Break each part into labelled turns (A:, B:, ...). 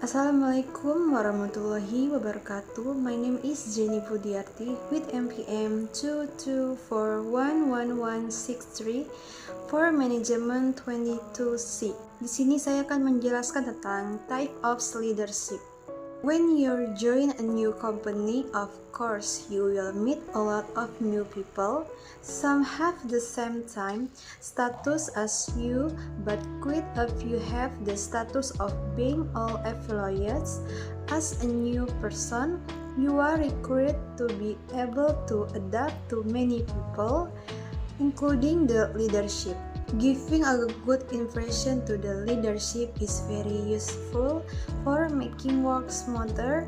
A: Assalamualaikum warahmatullahi wabarakatuh. My name is Jenny Budiarti with MPM 2241163 for Management 22C. Di sini saya akan menjelaskan tentang type of leadership. When you join a new company, of course, you will meet a lot of new people. Some have the same time status as you, but quite a few have the status of being all affiliates. As a new person, you are required to be able to adapt to many people, including the leadership. Giving a good impression to the leadership is very useful for making work smoother.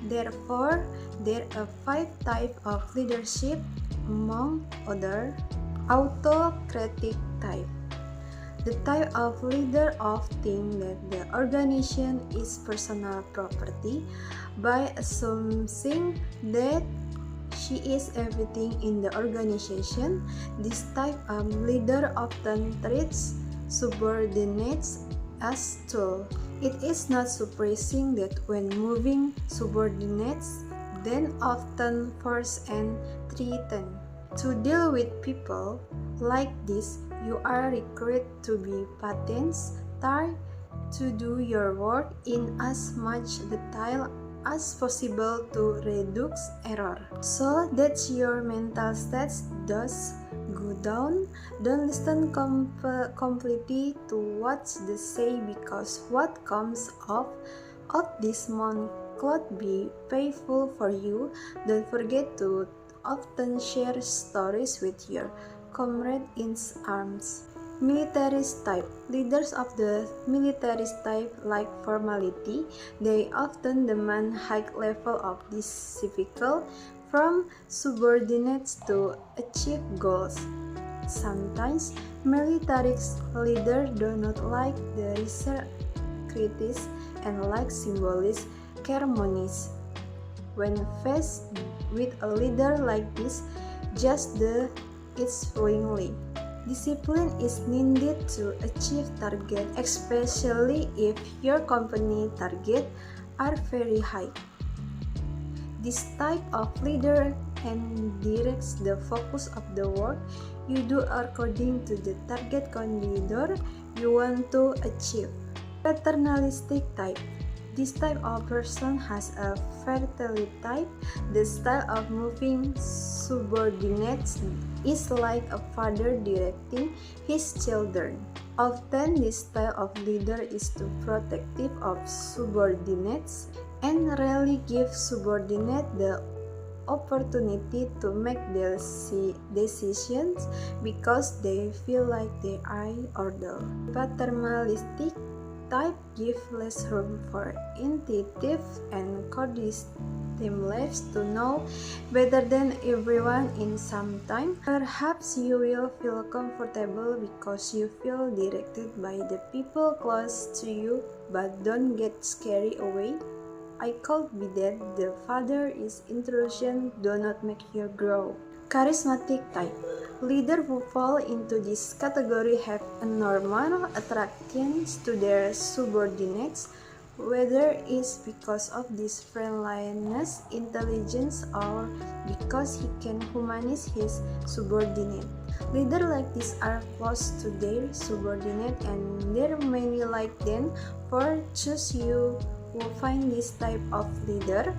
A: Therefore, there are 5 types of leadership, among other. Autocratic type. The type of leader of think that the organization is personal property by assuming that she is everything in the organization. This type of leader often treats subordinates as tools. It is not surprising that when moving, subordinates then often force and threaten. To deal with people like this, you are required to be patient, try to do your work in as much detail as possible to reduce error, so that your mental state does go down. Don't listen completely to what they say, because what comes of this month could be painful for you. Don't forget to often share stories with your comrade in arms. Militarist type. Leaders of the militarist type like formality. They often demand high level of discipline from subordinates to achieve goals. Sometimes militarist leaders do not like the research critics and like symbolist ceremonies. When faced with a leader like this, just do it willingly. Discipline is needed to achieve target, especially if your company target are very high. This type of leader and directs the focus of the work you do according to the target corridor you want to achieve. Paternalistic type. This type of person has a fertility type. The style of moving subordinates is like a father directing his children. Often this style of leader is too protective of subordinates and rarely gives subordinates the opportunity to make their decisions because they feel like they are ordered. Paternalistic type give less room for intuitive and courteous lives to know better than everyone in some time. Perhaps you will feel comfortable because you feel directed by the people close to you, but don't get scary away. I could be that the father is intrusion do not make you grow. Charismatic type. Leaders who fall into this category have a normal attraction to their subordinates, whether it's because of this friendliness, intelligence, or because he can humanize his subordinate. Leaders like this are close to their subordinate, and there are many like them. For choose you will find this type of leader.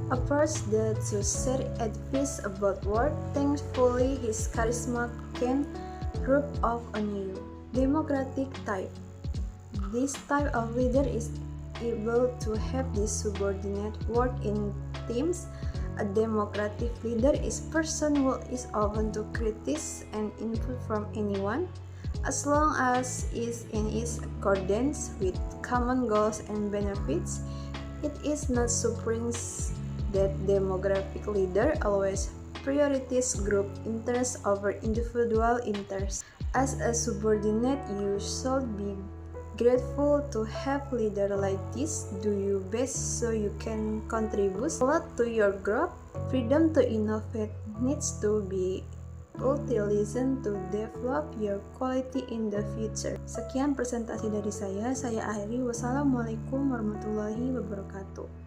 A: Approach the to share advice about work. Thankfully, his charisma can rub off on you. Democratic type. This type of leader is able to have this subordinate work in teams. A democratic leader is person who is open to criticism and input from anyone, as long as is in its accordance with common goals and benefits. It is not surprising that demographic leader always prioritize group interests over individual interests. As a subordinate, you should be grateful to have leader like this. Do your best so you can contribute a lot to your group. Freedom to innovate needs to be faculty listen to develop your quality in the future. Sekian presentasi dari saya akhiri. Wassalamualaikum warahmatullahi wabarakatuh.